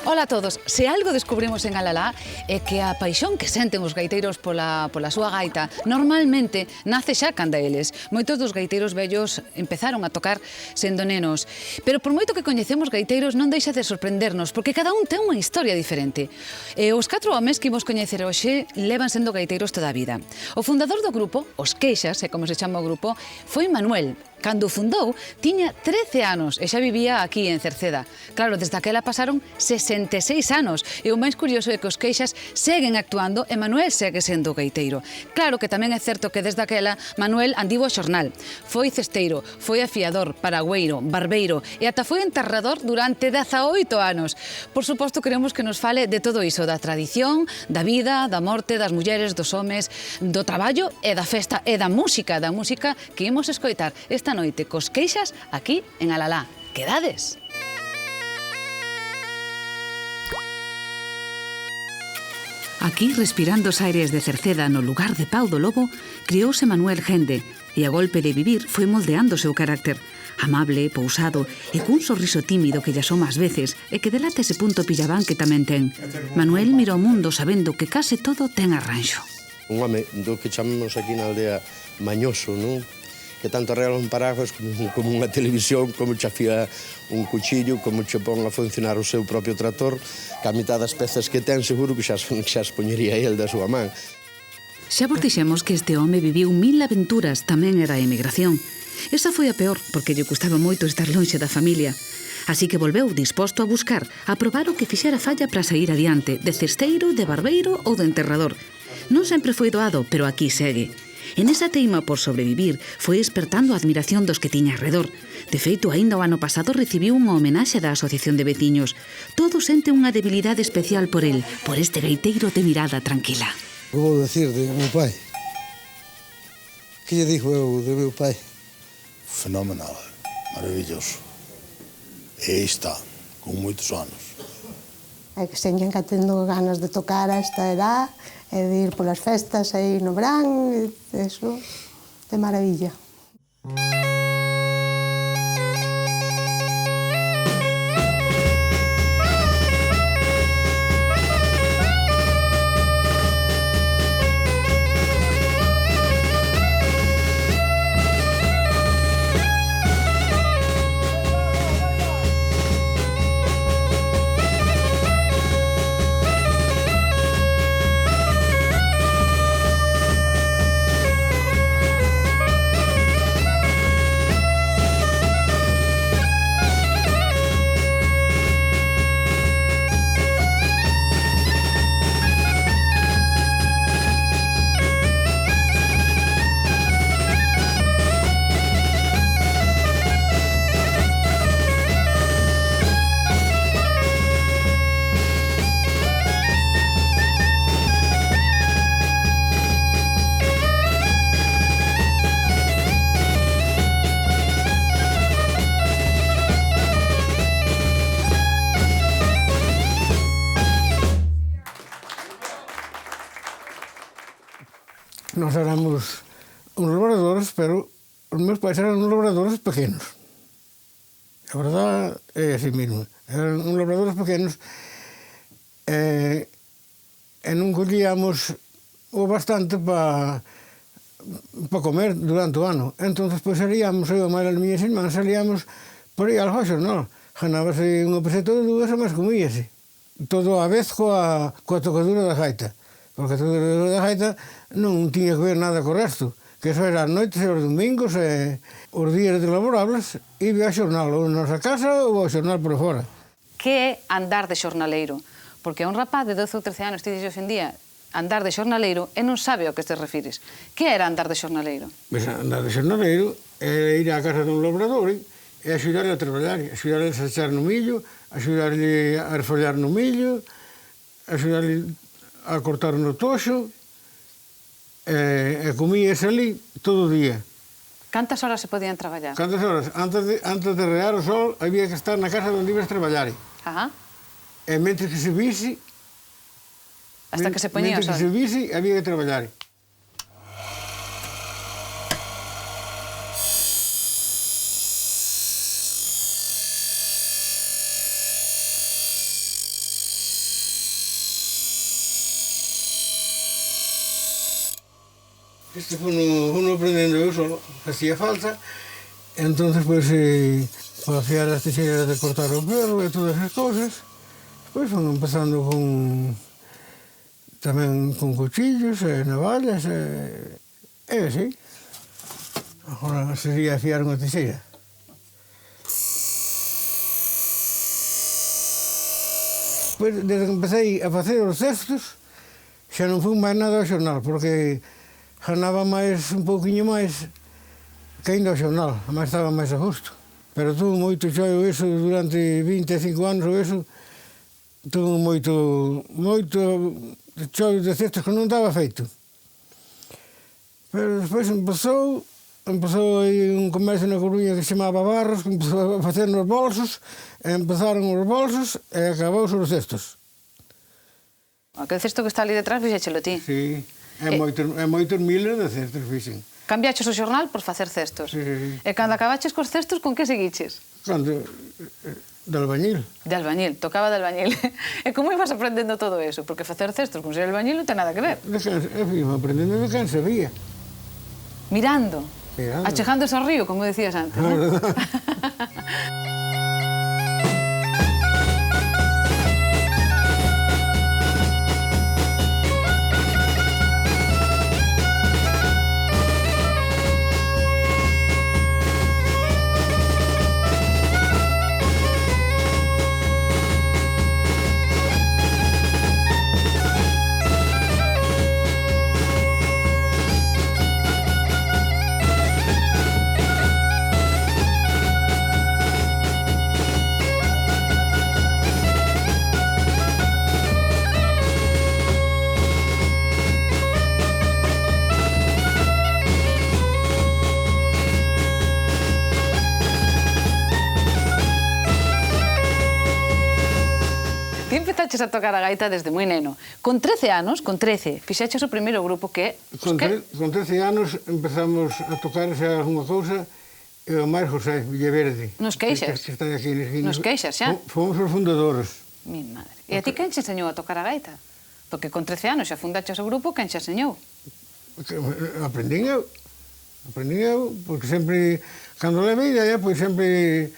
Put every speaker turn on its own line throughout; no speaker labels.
Ola a todos. Se algo descubrimos en Alalá é que a paixón que senten os gaiteiros pola súa gaita normalmente nace xa canda eles. Moitos dos gaiteiros vellos empezaron a tocar sendo nenos. Pero por moito que coñecemos gaiteiros non deixa de sorprendernos, porque cada un ten unha historia diferente. E os 4 homes que imos coñecer hoxe levan sendo gaiteiros toda a vida. O fundador do grupo, Os Queixas, é como se chama o grupo, foi Manuel. Cando o fundou, tiña 13 anos e xa vivía aquí en Cerceda. Claro, desde aquela pasaron 66 anos e o máis curioso é que os Queixas seguen actuando e Manuel segue sendo gaiteiro. Claro que tamén é certo que desde aquela Manuel andivo ao xornal. Foi cesteiro, foi afiador, paragüeiro, barbeiro e ata foi enterrador durante 18 anos. Por suposto, queremos que nos fale de todo iso, da tradición, da vida, da morte, das mulleres, dos homes, do traballo e da festa e da música que imos escoitar esta noite cos Queixas aquí en Alalá. Quedades? Aquí, respirando os aires de Cerceda no lugar de Pau do Lobo, criouse Manuel Gende e a golpe de vivir foi moldeando o seu carácter. Amable, pousado e cun sorriso tímido que lle asoma ás veces e que delata ese punto pillabán que tamén ten. Manuel mira o mundo sabendo que case todo ten arranxo.
Un home do que chamamos aquí na aldea mañoso, non? Que tanto arregla un paraguas como unha televisión, como che afía un cuchillo, como che pon a funcionar o seu propio trator, que a mitad das pezas que ten seguro que xa as poñería el da súa man.
Xa vos dixemos que este home viviu 1000 aventuras, tamén era a emigración. Esa foi a peor, porque lle custaba moito estar lonxe da familia. Así que volveu disposto a buscar, a probar o que fixera falla para sair adiante, de cesteiro, de barbeiro ou de enterrador. Non sempre foi doado, pero aquí segue. En esa teima por sobrevivir foi despertando a admiración dos que tiña arredor. De feito, aínda o ano pasado recibiu unha homenaxe da Asociación de Veciños. Todos senten unha debilidade especial por el, por este gaiteiro de mirada tranquila.
Que vou decir de meu pai? Que lle dixo eu de meu pai?
Fenomenal, maravilloso. E aí está, con moitos anos.
É que seguen que tendo ganas de tocar a esta edad e de ir polas festas aí no verán, eso, de maravilla.
Nós éramos uns labradores, pero os meus pais eran uns labradores pequenos. A verdade é así mesmo. Eran uns labradores pequenos e non collíamos o bastante para comer durante o ano. Entón, pois salíamos, eu e a mãe das miñas irmãs, salíamos por aí algo ao xornal. Ganábase unha peseta ou dúas e máis comíase. Todo a vez coa tocadura da gaita. Porque a tocadura da gaita non tiña que ver nada co resto, que eso era as noites e os domingos e os días de laborables iba ao xornal, ou na nosa casa ou ao xornal por fora.
Que é andar de xornaleiro? Porque a un rapaz de 12 ou 13 anos te dixe hoxe en día andar de xornaleiro e non sabe ao que te refires. Que era andar de xornaleiro?
Pois andar de xornaleiro é ir á casa dun labrador e axudarle a traballar, axudarle a echar no millo, axudarle a refollar no millo, axudarle a cortar no toxo, e comíase ali todo o día.
Cantas horas se podían traballar?
Cantas horas? Antes de rear o sol, había que estar na casa onde ibas traballar.
Ajá.
E mentre que se vise...
Hasta que se poñía o sol.
Mentre que se vise, había que traballar. Este fue aprendiendo yo solo, hacía falta. Entonces, pues, para afiar las tijeras de cortar o pelo y todas esas cosas, pues fueron empezando también con cuchillos, navallas, así. Ahora sería afiar una tijera. Pues, desde que empecé a facer os cestos, xa non fui máis nada ao xornal, porque ganaba máis, un pouquiño máis que ainda ao xornal, máis estaba máis a gusto. Pero tuve moito choio eso durante 25 anos ou eso, tuve moito choio de cestos que non estaba feito. Pero despois empezou aí un comercio na Coruña que se chamaba Barros, que empezou a facer nos bolsos, empezaron os bolsos e acabou os cestos.
Aquel cesto que está ali detrás, fixéchelo ti.
Sí, moitos miles de cestos fixen.
Cambiaches o xornal por facer cestos.
Sí.
E cando acabaches cos cestos, con que seguiches?
De albañil.
De albañil, tocaba de albañil. E como ibas aprendendo todo eso? Porque facer cestos con ser albañil non ten nada que ver.
Iba aprendendo de quen sabía.
Mirando. Achegándose ao río, como decías antes. Empezaches a tocar a gaita desde moi neno. Con 13 anos, fixeches o primeiro grupo que...
Con 13 anos empezamos a tocar xa alguna cousa e o máis José Villaverde.
Nos Queixas?
Que está aquí na esquina.
Nos Queixas, xa?
Fomos os fundadores.
Mi madre. E a ti quen xe enseñou a tocar a gaita? Porque con 13 anos xa fundaches o grupo, quen xa enseñou?
Aprendín eu, porque sempre, cando levei idea, pois sempre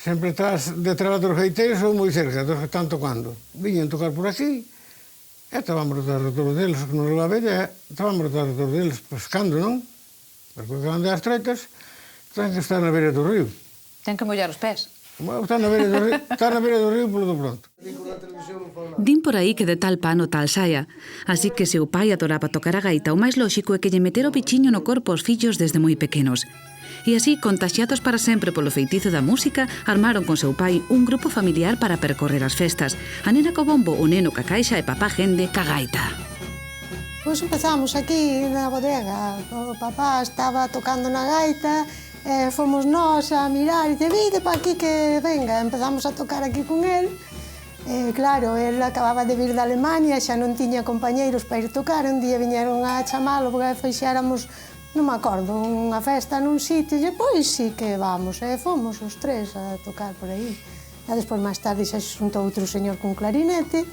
estás detrás dos gaiteiros ou moi cerca dos que están tocando. Viñen tocar por aquí, e estábamos detrás dos deles, que non levaba idea, estábamos detrás dos deles pescando, non? Porque cando as tretas, ten que estar na beira do río.
Ten que mollar os pés.
Está na beira do río polo do pronto.
Din por aí que de tal pano tal saia, así que se o pai adoraba tocar a gaita, o máis lóxico é que lle meter o bichiño no corpo aos fillos desde moi pequenos. E así, contaxiados para sempre polo feitizo da música, armaron con seu pai un grupo familiar para percorrer as festas. A nena co bombo, o neno ca caixa e papá Gende ca gaita.
Pois empezamos aquí na bodega. O papá estaba tocando na gaita, fomos nós a mirar e dice, vide pa aquí que venga. Empezamos a tocar aquí con él. Claro, él acababa de vir da Alemania, xa non tiña compañeiros para ir tocar. Un día viñeron a chamalo porque fixéramos, non me acordo, unha festa nun sitio, e pois sí que vamos, e fomos os tres a tocar por aí. E despois, máis tarde, xa se xuntou outro señor con clarinete,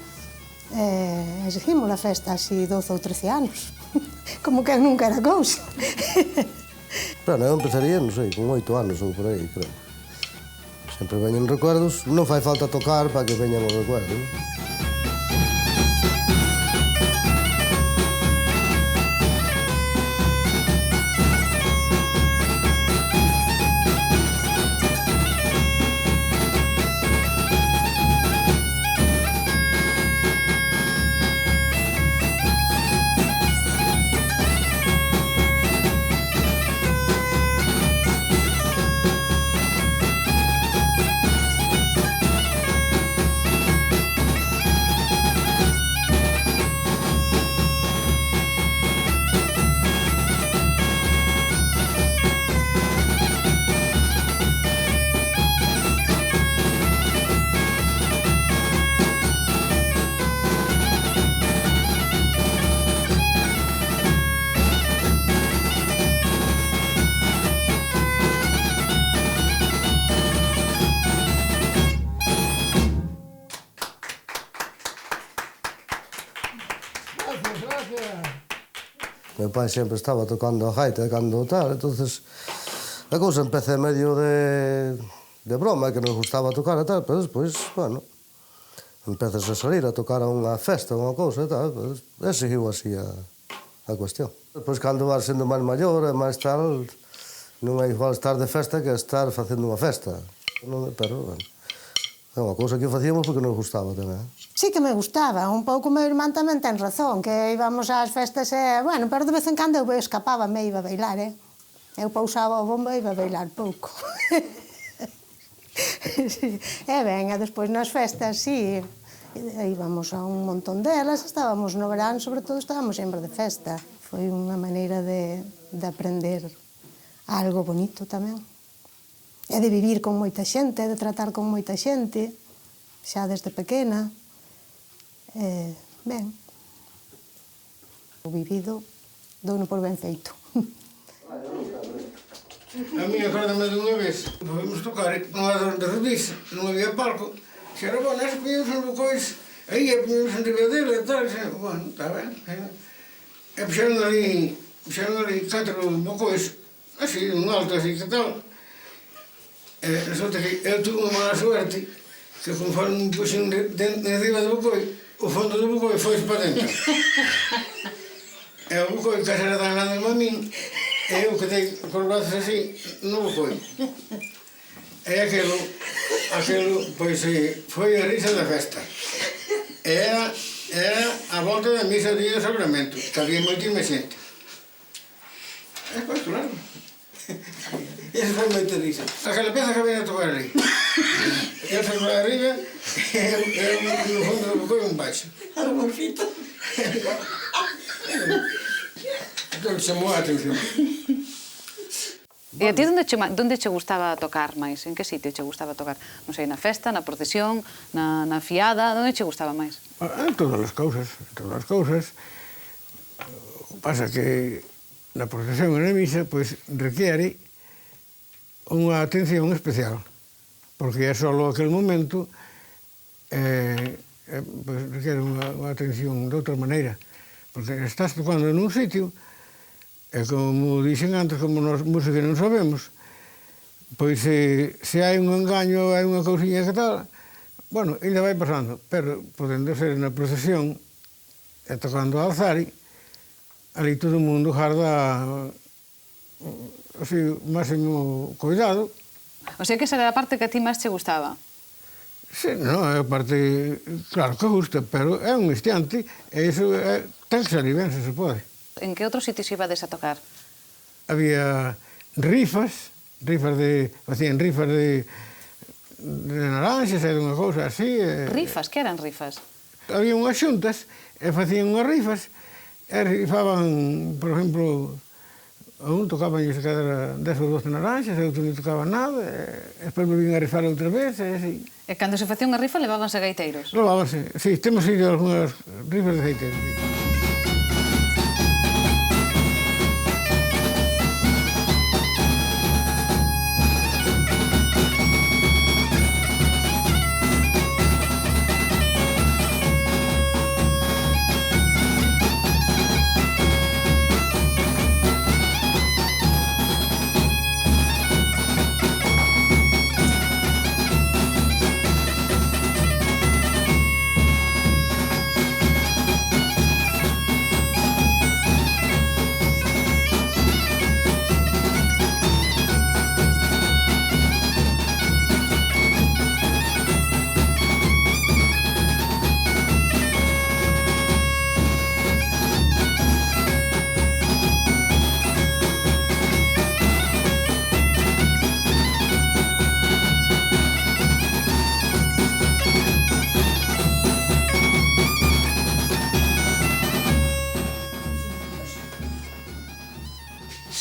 e seguimos a festa así 12 ou 13 anos, como que nunca era cousa.
Bueno, eu empezaría, non sei, con 8 anos ou por aí, creo. Sempre veñen recuerdos, non fai falta tocar para que veñan os recuerdos. meu pai sempre estaba tocando a gaita cando tal, entonces a cousa empece medio de broma, que nos gustaba tocar e tal, pero despois, bueno, empezas a salir a tocar a unha festa, unha cousa e tal, e seguiu así a cuestión. Despois, cando vas sendo máis maior e máis tal, non é igual estar de festa que estar facendo unha festa. Pero, bueno, é unha cousa que facíamos porque nos gustaba tamén.
Sí que me gustaba, un pouco meu irmán tamén ten razón, que íbamos ás festas e, bueno, pero de vez en cando eu escapaba, me iba a bailar, Eu pausaba o bombo e iba a bailar pouco. E ben, e despois nas festas, sí, íbamos a un montón delas, estábamos no verán, sobre todo estábamos sempre de festa. Foi unha maneira de aprender algo bonito tamén. E de vivir con moita xente, de tratar con moita xente, xa desde pequena. Ben, o vivido douno por ben feito.
A mí acórdame dunha vez, podemos tocar unha de rodís, non había palco, xa era bom, nós poñemos uns bocois, aí poñemos en riba dele e tal, bueno, está ben. E puxeron ali 4 bocois, así, un alto, así que tal. E resulta que eu tuve unha mala suerte, que conforme me puxen en riba do bocoi, o fondo do bocoi foi para dentro. E o bocoi case era tan grande como a min, e eu quedei con os brazos así no bocoi. E aquilo, pois, foi a risa da festa. Era a volta da misa do Día do Sacramento, que había moitísima xente. E pois, claro. Esa foi moita risa. Aquela peza que venía a tocar ali. Eu fui para arriba, e eu no fondo do bocoi un baixo.
A morfita.
Entón, chamou a atención.
E a ti onde che gustaba tocar máis? En que sitio che gustaba tocar? Non sei, na festa, na procesión, na fiada, onde che gustaba máis?
En todas as cousas, en todas as cousas. Pasa que na procesión e na misa, pois, requiere unha atención especial, porque é só aquel momento, pois, requiere unha atención de outra maneira, porque estás tocando nun sitio, e como dixen antes, como nos música non sabemos, pois se hai un engaño, hai unha cousiña que tal, bueno, ainda vai pasando, pero podendo ser na procesión e tocando a alzari, ali todo o mundo garda así, o máximo cuidado.
O sea que esa era a parte que a ti máis che gustaba?
Sí, non, é a parte, claro que gusta, pero é un instante, e iso ten que salir ben, se se pode.
En que outros sitios ibades a tocar?
Había facían rifas de naranxas e de unha cousa así.
Rifas? Que eran rifas?
Había unhas xuntas e facían unhas rifas e rifaban, por exemplo, a un tocaban se cadra 10 ou 12 naranxas, e outro non tocaba nada, e despois volvían a rifar outra vez, e así.
E cando se facía unha rifa levábanse gaiteiros?
Levábanse, sí, temos ido algunhas rifas de gaiteiros.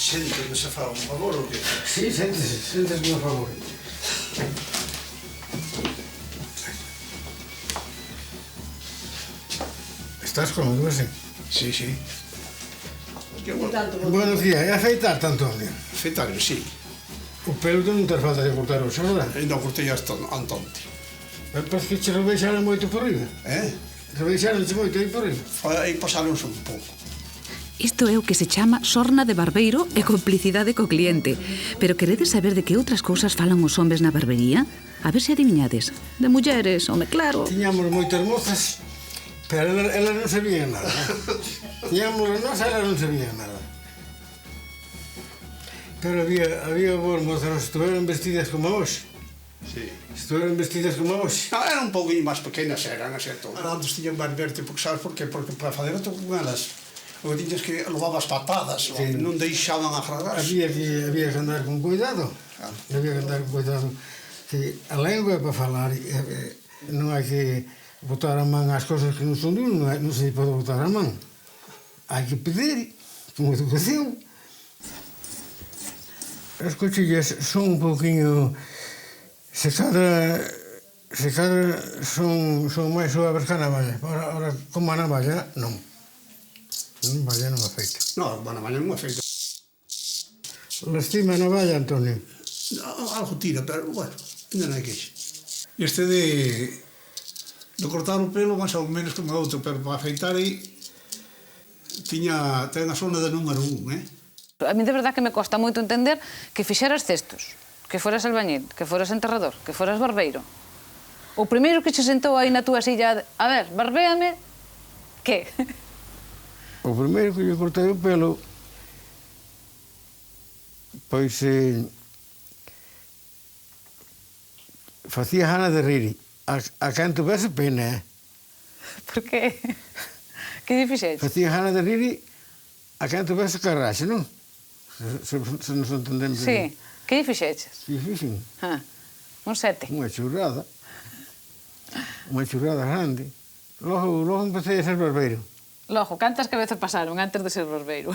Sénteme se fa un favor ou que?
Sí, séntese un favor. Estás cómodo, así?
Sí, sí.
Buenos días, é afeitar tanto, Antonio?
Afeitarlo, sí.
O pelo non te falta de cortar hoxe, verdad?
Ainda cortei hasta antonte.
Parece que che rebeixaron moito por riba.
Eh?
Rebeixaron moito aí por riba.
Aí pasaronse un pouco.
Isto é o que se chama sorna de barbeiro e complicidade co cliente. Pero queredes saber de que outras cousas falan os homes na barbería? A ver se adiviñades. De mulleres, home, claro.
Tiñamos moitas mozas, pero elas non sabían nada. Tiñamos nós, elas non sabían nada. Pero había boas mozas, estuveron vestidas como hoxe.
Sí.
Estuveron vestidas como hoxe.
No, eran un pouquinho máis pequenas, eran así todo. Antes tiñan máis verte, porque sabes por qué? Porque para fazer outro con elas, o que tiñas que levabas patadas, sí. Non deixaban agradar.
Había que andar con cuidado.
Claro.
Había que andar con cuidado. Que a lengua é para falar, non hai que botar a man ás cousas que non son de un, non se pode botar a man. Hai que pedir, con educación. As cuchillas son un pouquinho, se cada son máis suaves que a navalla. Ahora, como a navalla, non. A navalla non afeita.
No, a navalla non afeita.
Lastima a navalla, Antonio?
Algo tira, pero, bueno, ainda non hai queixe. Este de cortar o pelo, máis ou menos que o outro, pero para afeitar aí, ten a zona de número 1,
A mí de verdad que me costa moito entender que fixeras cestos, que foras albañil, que foras enterrador, que foras barbeiro. O primeiro que che sentou aí na túa silla, a ver, barbéame, que?
O primeiro que lle cortei o pelo, pois facía gana de rir. A quen tuvese pena,
Por que? Que lle fixeches?
Facía gana de rir a quen tuvese carraxe, non? Se nos entendemos.
Sí, que lle fixeches?
Difícil.
Un 7.
Unha churrada. Unha churrada grande. Logo empecé a ser barbeiro.
Logo, cantas cabezas pasaron antes de ser barbeiro?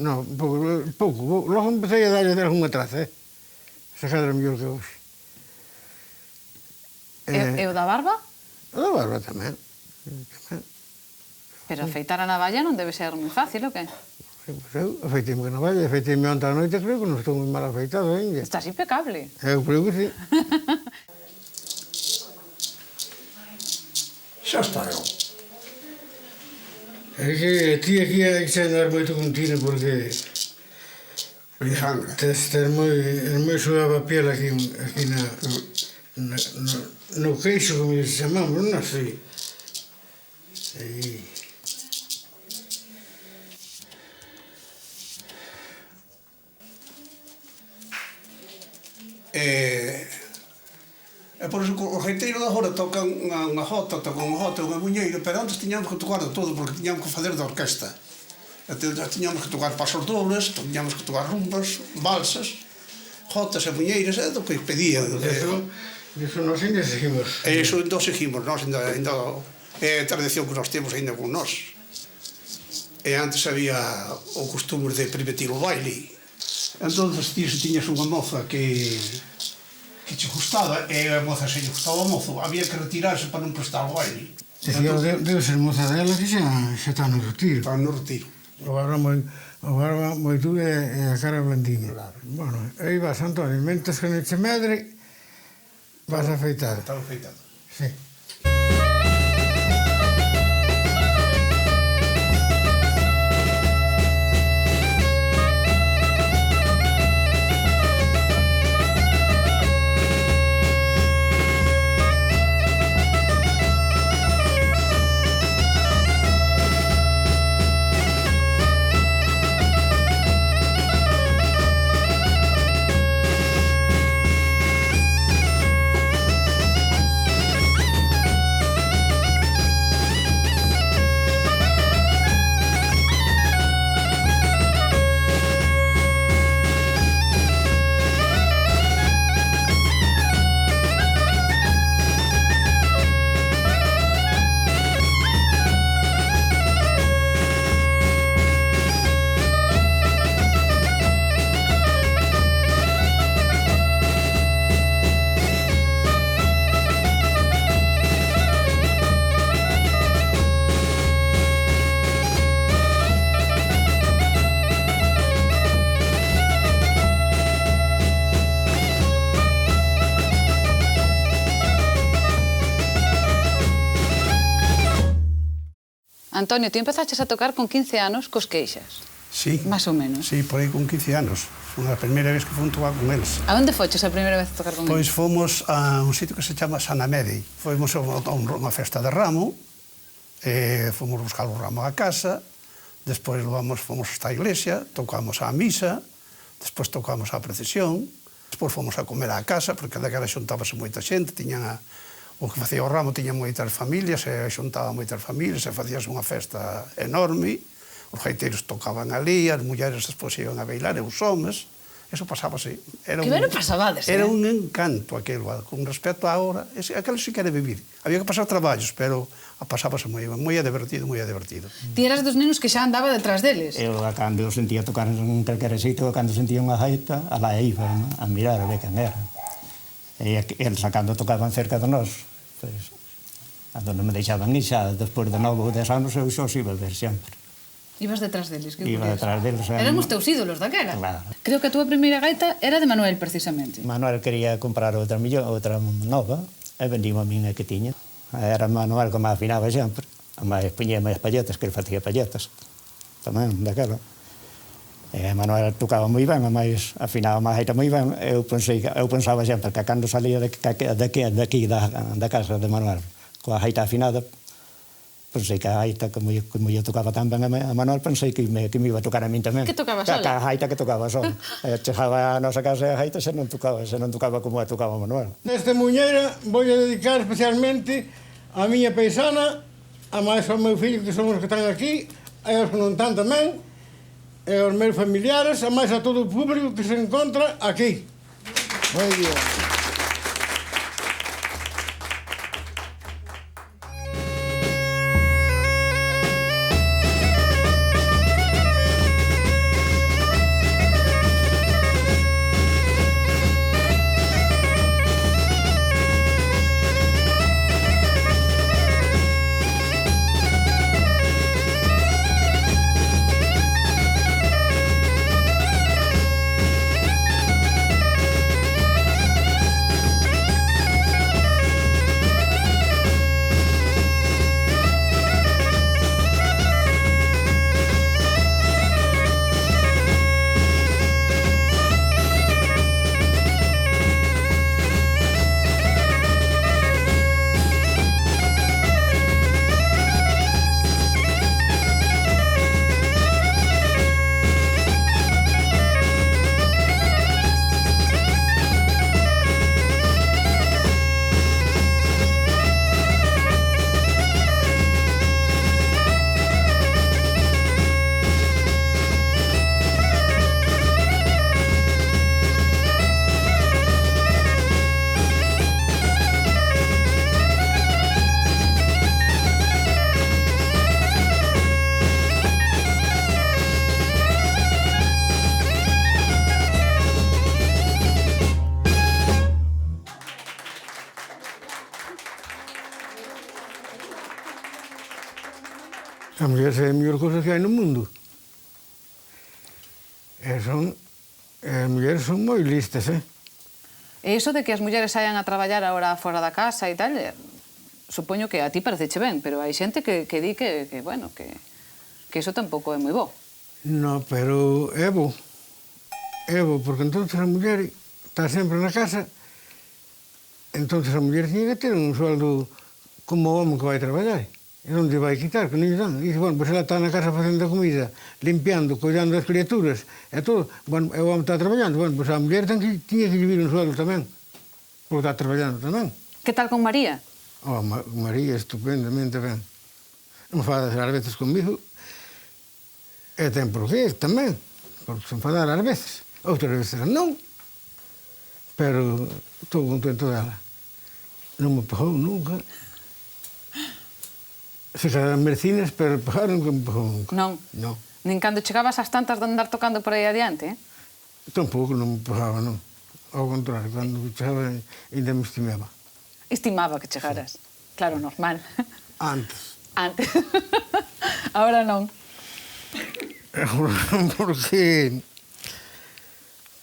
Non, pouco. Logo empecé a darlle algunha traza, Se cadra mellor que hoxe.
E o da barba?
O da barba tamén.
Pero afeitar a navalla non debe ser moi fácil, o que?
Eu afeitei-me con a navalla, afeitei-me onte a noite, creo que non estou moi mal afeitado ainda.
Estás impecable.
Eu creo que sí.
Xa está eu.
É que ti aquí hai que andar moito con tino porque
Sangra.
tes moi suave a piel aquí no queixo, como se chamamos, non sei.
E por iso o reiteiro de agora tocan unha jota, unha muñeira, pero antes tiñamos que tocar de todo, porque tiñamos que fazer de orquesta. Tiñamos que tocar pasos dobles, tiñamos que tocar rumbas, balsas, jotas e muñeiras, é do que pedían.
Eso nós ainda seguimos.
E iso ainda seguimos, nós ainda é a tradición que nós temos ainda con nós. E antes había o costume de permitir o baile. Entón, se tiñas unha moza que che gustaba, e a moza se lle gustaba o mozo, había que retirarse para non prestar o baile.
Debe ser moza dela que xa está no retiro.
Está no retiro.
O barba moi dura e a cara blandiña. Bueno, aí vas, Antonio, mentres que non che medre, vas afeitar.
Está afeitado.
Sí.
Antonio, ti empezaches a tocar con 15 anos cos queixas.
Sí.
Más ou menos.
Sí, por aí con 15 anos. Foi a primeira vez que fomos tocar con eles.
A onde foches a primeira vez a tocar con
Pois
eles?
fomos a un sitio que se chama Sanamedi. Fomos a unha festa de ramo, fomos buscar o ramo a casa, despois fomos hasta a iglesia, tocamos a misa, despois tocamos a procesión, despois fomos a comer á casa, porque daquela xuntábase moita xente, o que facía o ramo tiña moitas familias, e xuntaba moitas familias, e facíase unha festa enorme, os gaiteiros tocaban ali, as mulleres despois iban a bailar, e os homes, eso pasábase.
Que ben o pasabades,
Era un encanto aquilo, con respecto a ahora, aquilo sí que era vivir. Había que pasar traballos, pero pasábase moi divertido, moi divertido.
Ti eras dos nenos que xa andaba detrás deles.
Eu, cando sentía tocar en calquera sitio, cando sentía unha gaita, alá iba a mirar a ver quen era. E eles, cando tocaban cerca de nós, pois, cando non me deixaban ir xa, despois de 9 ou 10 anos, eu xo iba a ver sempre.
Ibas detrás deles, que
Iba
curioso.
detrás deles.
Eran os teus ídolos daquela.
Claro.
Creo que a túa primeira gaita era de Manuel, precisamente.
Manuel quería comprar outra nova, e vendíma a miña que tiña. Era Manuel como afinaba sempre. A máis poñíame as palletas, que ele facía palletas. Tamén, daquela. E Manuel tocaba moi ben, a máis afinaba a gaita moi ben. Eu pensaba sempre que cando salía daqui da casa de Manuel, coa gaita afinada, pensei que a gaita, como eu tocaba tan ben a Manuel, pensei que me iba a tocar a min tamén.
Que tocaba sola?
A gaita que tocaba sola. Chegaba a nosa casa e a gaita xa non tocaba como a tocaba Manuel.
Nesta muñeira vou a dedicar especialmente a miña paisana, a máis ao meu fillo, que son os que están aquí, e aos que non están tamén, e aos meus familiares, a máis a todo o público que se encontra aquí.
Moi bien.
A muller é a mellor cousa que hai no mundo. As mulleres son moi listas,
E iso de que as mulleres saian a traballar agora fora da casa e tal, supoño que a ti pareceche ben, pero hai xente que di que iso tampouco é moi bo.
No, pero é bo. É bo, porque entonces a muller está sempre na casa, entonces a muller tiña que ter un sueldo como o home que vai traballar. E non te vai quitar, que non lle dan. E dice, bueno, pois ela está na casa facendo a comida, limpiando, cuidando das criaturas, e todo. Bueno, e o home está traballando. Bueno, pois a muller tiña que vivir un sueldo tamén, porque está traballando tamén.
Que tal con María?
Oh, María, estupendamente ben. Enfadas ás veces comigo, e ten por qué tamén, porque se enfadar ás veces. Outras veces non, pero estou contento dela. Non me pagou nunca. Se quedaron mercinas, pero pagaron que me pagou nunca.
Non?
Non.
Nin cando chegabas ás tantas de andar tocando por aí adiante,
Tampouco non me pagaba, non. Ao contrario, cando chegaba ainda me estimaba.
Estimaba que chegaras. Claro, normal.
Antes.
Antes. Ahora non.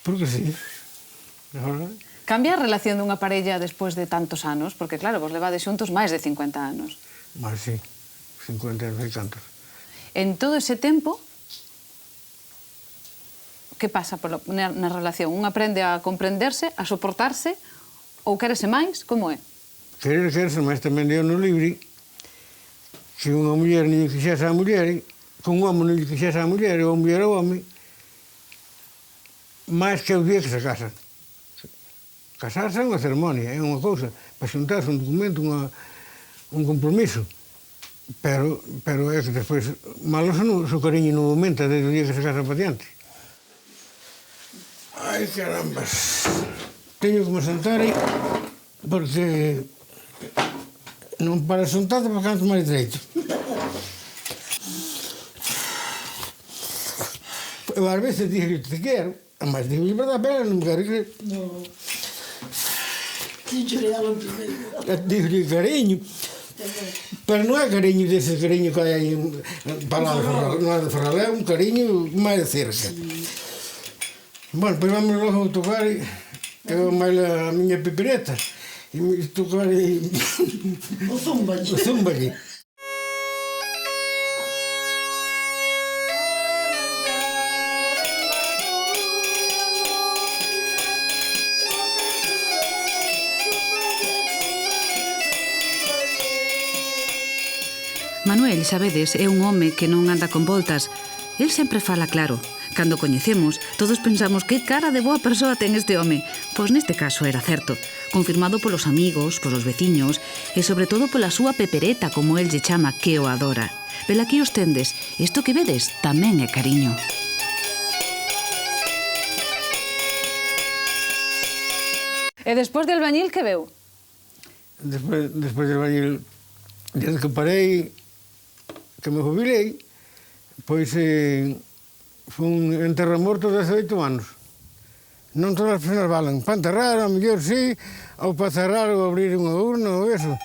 Porque sí. Agora...
Cambia a relación dunha parella despois de tantos anos? Porque, claro, vos levades xuntos máis de 50 anos.
Mas sí. 50 anos e cantos.
En todo ese tempo, que pasa na relación? Un aprende a comprenderse, a soportarse, ou quérese máis? Como é?
Quererse máis tamén deu no libre que unha muller non lle quixese a muller, que un home non lle quixese a muller, ou a muller ao home, máis que o día que se casan. Casarse é unha ceremonia, é unha cousa, para xuntarse un documento, un compromiso. Pero é que despois, malo se o cariño non aumenta desde o día que se casa para diante. Ai, carambas. Teño que me sentar aí, porque non para sentar para canto máis dereito. Eu ás veces dixo te quero, mas digo verdade, pero non me quero creer.
No.
Digo cariño, pero non é cariño dese cariño que hai aí para lá de Ferrol, é un cariño máis de cerca. Bueno, pois vamos logo a tocar eu máis a miña pipireta e tocar
o zumballe.
O zumballe.
Manuel, sabedes, é un home que non anda con voltas. El sempre fala claro. Cando coñecemos, todos pensamos que cara de boa persoa ten este home. Pois neste caso era certo. Confirmado polos amigos, polos veciños e sobre todo pola súa pepereta, como el lle chama, que o adora. Vela aquí os tendes. Isto que vedes tamén é cariño.
E despois de albañil, que veu?
Despois de albañil, desde que parei, que me jubilei, pois foi un enterramorto de 18 anos. Non todas as persoas valen. Para enterrar, a mellor sí, ou para cerrar ou abrir unha urna ou eso.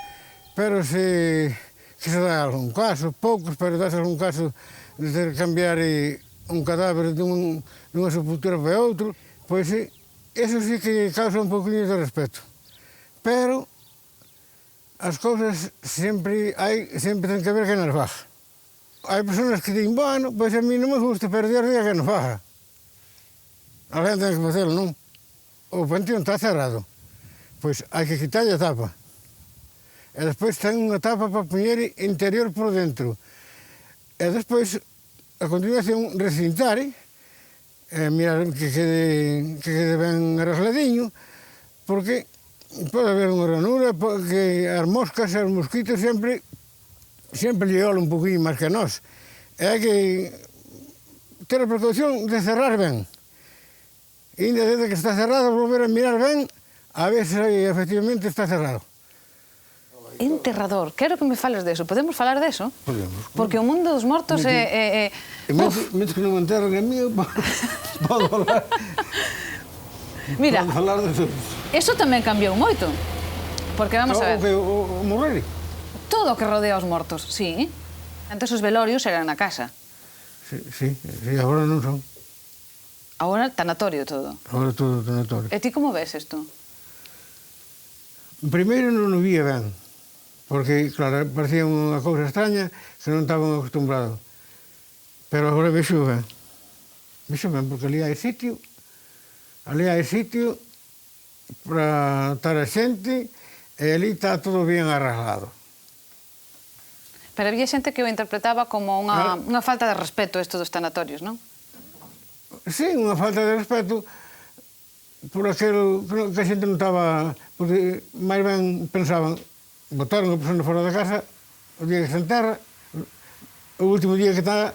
Pero se se dá algún caso, poucos, pero dá algún caso de ter que cambiar un cadáver dunha sepultura para outro, pois eso sí que causa un pouquinho de respeto. Pero as cousas sempre ten que ver que nas faja. Hai persoas que din, bueno, pois a mí non me gusta, pero Dios diga que nos faja. Alguén ten que facelo, non? O panteón está cerrado. Pois hai que quitarlle a tapa. E despois ten unha tapa para poñer interior por dentro. E despois, a continuación, recintar, mirar que quede ben arregladiño, porque pode haber unha ranura, porque as moscas e os mosquitos sempre lle olan un poquinho máis que a nós. E hai que ter a precaución de cerrar ben. E ainda desde que está cerrado, volver a mirar ben, a ver se efectivamente está cerrado.
Enterrador. Quero que me fales deso. Podemos falar deso?
Podemos.
Porque o mundo dos mortos é...
Metes que non me enterren a mí, podo falar.
Mira,
podo falar deso.
eso tamén cambiou moito. Porque vamos a ver...
O morrer.
Todo o que rodea os mortos, sí. Antes os velorios eran na casa.
Sí, agora non son.
Agora tanatorio todo.
Agora todo tanatorio.
E ti como ves isto?
Primeiro non o vía ben, porque, claro, parecía unha cousa extraña que non estaban acostumbrados. Pero agora vexo ben. Vexo ben, porque ali hai sitio para estar a xente e ali está todo bien arreglado.
Pero había xente que o interpretaba como unha falta de respeto isto dos tanatorios, non?
Sí, unha falta de respeto por aquilo que a xente non estaba... Porque máis ben pensaban, botaron a persona fora da casa, o día que se enterra, o último día que está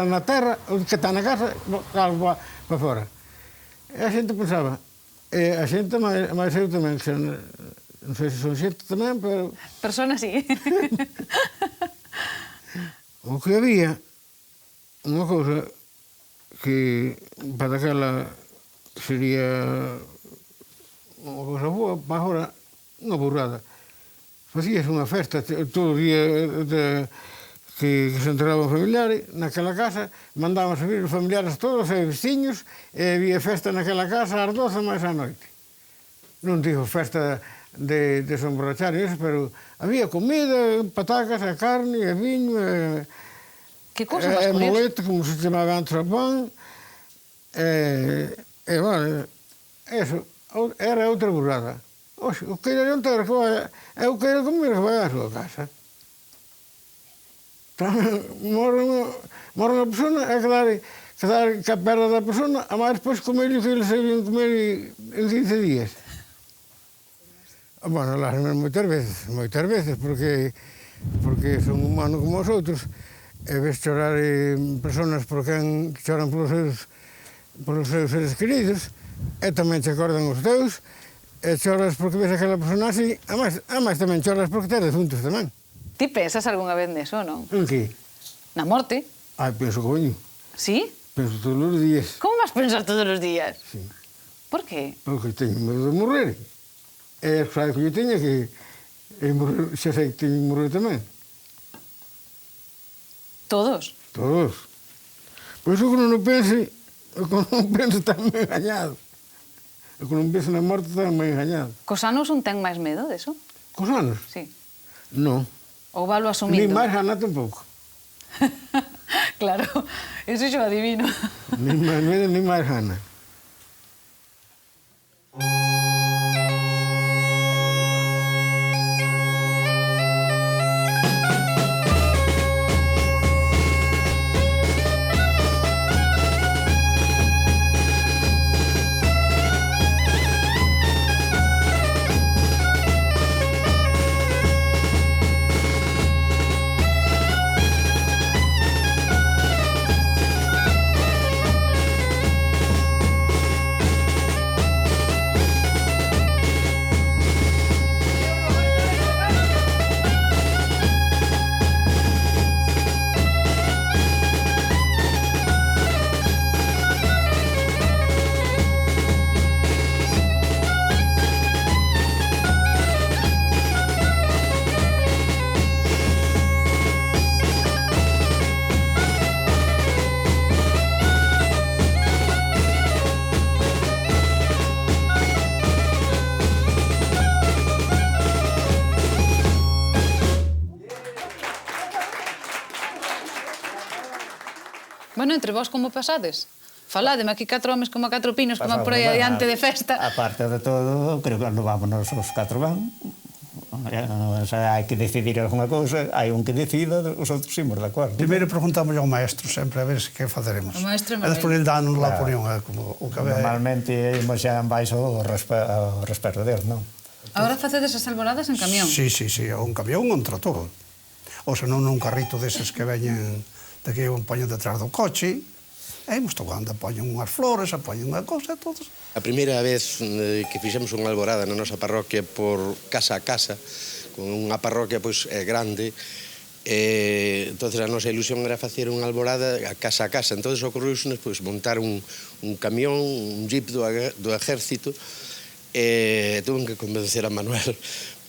na terra, o que está na casa, botaron para fora. E a xente pensaba, e a xente máis eu tamén, que non sei se son xente tamén, pero...
Persona sí.
O que había, unha cousa que para daquela sería unha cousa boa, para agora unha burrada. Facías unha festa todo o día que se enterraban familiares naquela casa, mandaban a subir os familiares todos e veciños e había festa naquela casa ás 12 máis a noite. Non digo festa de se emborrachar e eso, pero había comida, patacas, a carne, e viño,
Que cousa máis curiosa.
molete, como se chamaba antes o pan, bueno, eso, era outra burrada. Oxe, o que era jantar, que vai, é o que era comer, que vai á súa casa. Morre unha persona e quedar ca perda da persona, a máis depois comer o que eles sabían comer en 15 días. Bueno, lásme moitas veces, porque son humanos como os outros, e ves chorar personas por quen choran polos seus seres queridos, e tamén te acordan os teus, e choras porque ves aquela persona así, a máis tamén choras porque tes defuntos tamén.
Ti pensas algunha vez neso, non?
En que?
Na morte?
Ai, penso, coño.
Sí?
Penso todos os días.
Como vas pensar todos os días?
Sí.
Por qué?
Porque teño medo de morrer. E sabe que eu teña que xa sei que teño que morrer tamén.
Todos?
Todos. Pois o que non pense, está moi engañado. O que non pense na morte está moi engañado.
Cos anos un ten máis medo deso?
Cos anos?
Sí.
Non.
Ou valo asumindo?
Ni máis gana tampouco.
Claro, eso xo adivino.
Ni máis medo, ni máis gana.
Bueno, entre vós como pasades? Faládeme aquí 4 homes como 4 pinos que van por aí adiante de festa.
Aparte de todo, creo que non vámonos os 4 van. Hai que decidir alguna cousa, hai un que decida, os outros imos de acordo.
Primeiro preguntamos ao maestro sempre a ver que faceremos.
O maestro
e despois ele dános lá opinión, como o que ve.
Normalmente imos xa en baixo ao respeto deles, non?
Agora facedes as alboradas en camión?
Sí, un camión, un trator. Ou senón un carrito deses que veñen de que eu poño detrás do coche, e imos tocando, poñen unhas flores, poñen unha cousa, e todos.
A primeira vez que fixemos unha alborada na nosa parroquia por casa a casa, con unha parroquia pois grande, entonces a nosa ilusión era facer unha alborada a casa, entonces ocorreuxonos pois montar un camión, un jeep do exército, e tuve que convencer a Manuel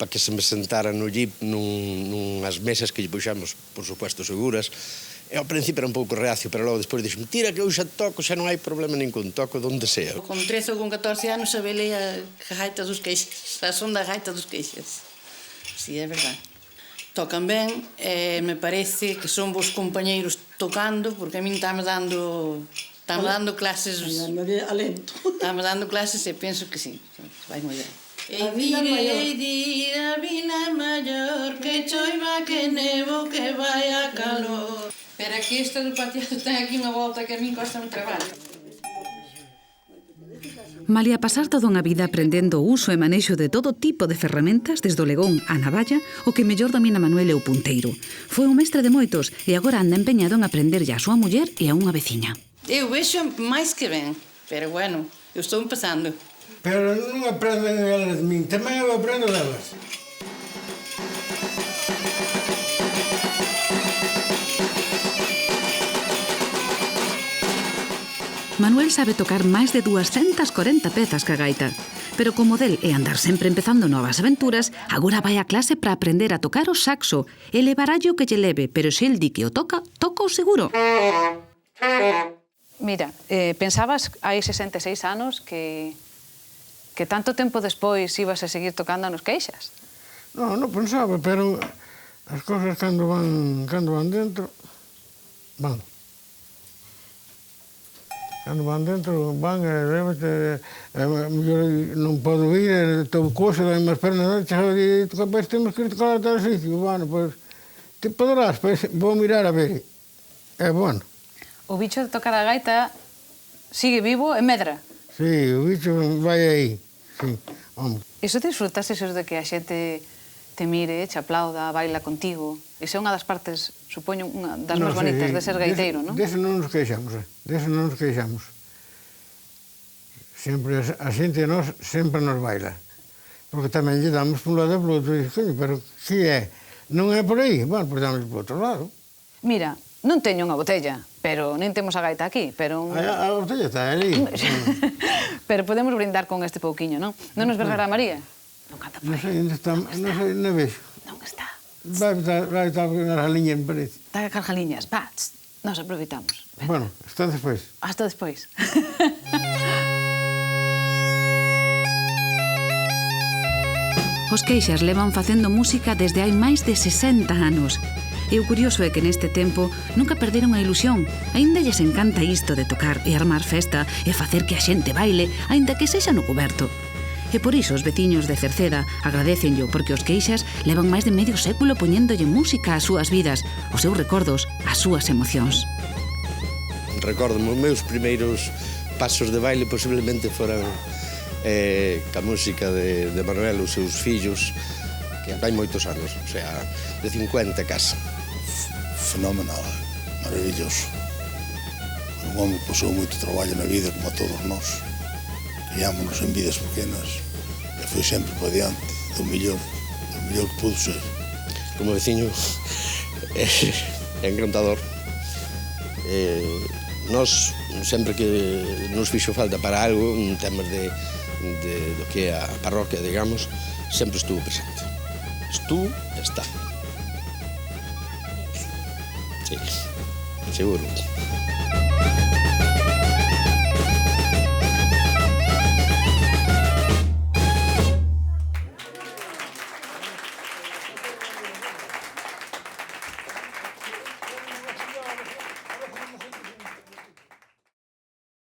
para que se me sentara no jeep nunhas mesas que lle puxamos, por supuesto, seguras. E ao principio era un pouco reacio, pero logo despois dixo, tira que eu xa toco, xa non hai problema ningún, toco donde sea.
Con 13 ou con 14 anos sabelei a gaita dos queixas, a son da gaita dos queixas. Si, é verdade. Tocan ben, me parece que son vos compañeiros tocando, porque a min estame dando clases...
Alento.
Estame dando clases e penso que sí, vai moi ben.
A vila
A vila maior, que choiva, que nevo, que vai a calor. Pero aquí esta do pateado ten aquí unha volta que a min costa un traballo.
Malia pasar toda unha vida aprendendo o uso e manexo de todo tipo de ferramentas, desde o legón á navalla, o que mellor domina Manuel é o punteiro. Foi un mestre de moitos e agora anda empeñado en aprenderlle a súa muller e a unha veciña.
Eu vexo máis que ben, pero bueno, eu estou empezando.
Pero non aprenden elas de min, tamén eu aprendo delas.
Manuel sabe tocar máis de 240 pezas ca gaita, pero como del é andar sempre empezando novas aventuras, agora vai a clase para aprender a tocar o saxo e levarallo que lle leve, pero se el di que o toca, toca o seguro.
Mira, pensabas hai 66 anos que que tanto tempo despois ibas a seguir tocando nos Queixas.
Non, non pensaba, pero as cosas cando van dentro, van. Cando van dentro, van e levate, mellor non podo ir, estou coxa, dai máis pernas, chegaba e capaz temos que ir tocar a tal sitio. Bueno, pois, ti poderás, pois, vou mirar a ver. É bueno.
O bicho de tocar a gaita sigue vivo e medra.
Sí, o bicho vai aí, sí, vamos.
Iso disfrutas, iso de que a xente te mire, te aplauda, baila contigo. Iso é unha das partes, supoño, unha das máis bonitas de ser gaiteiro, non?
Dese non nos queixamos, dese non nos queixamos. Sempre a xente a nós sempre nos baila. Porque tamén lle damos por un lado e por outro. E coño, pero que é? Non é por aí? Bueno, pois damos por outro lado.
Mira, non teño unha botella, pero nen temos a gaita aquí, pero...
A botella está ali.
Pero podemos brindar con este pouquiño, non? Non nos vergará María? Non canta por
Non sei
aí.
onde está, non sei, non vexo.
Non está.
Vai estar nas liñas, me parece.
Está a carjaliñas. Va, nos aproveitamos.
Bueno, está despois.
Hasta despois.
Os Queixas levan facendo música desde hai máis de 60 anos. E o curioso é que neste tempo nunca perderon a ilusión. Aínda lles encanta isto de tocar e armar festa e facer que a xente baile, aínda que sexa no cuberto. E por iso os veciños de Cerceda agradecenllo porque os Queixas levan máis de medio século poñéndolle música ás súas vidas, aos seus recordos, ás súas emocións.
Recordo os meus primeiros pasos de baile posiblemente foran ca música de Manuel, os seus fillos, que hai moitos anos, o sea, de 50 casa.
Fenomenal, maravilloso. Un home que pasou moito traballo na vida, como a todos nós. Criámonos en vidas pequenas e foi sempre para diante, do mellor que pudo ser.
Como veciño, é encantador. Nós, sempre que nos fixo falta para algo, en temas do que é a parroquia, digamos, sempre estuvo presente. Está. Sí, seguro.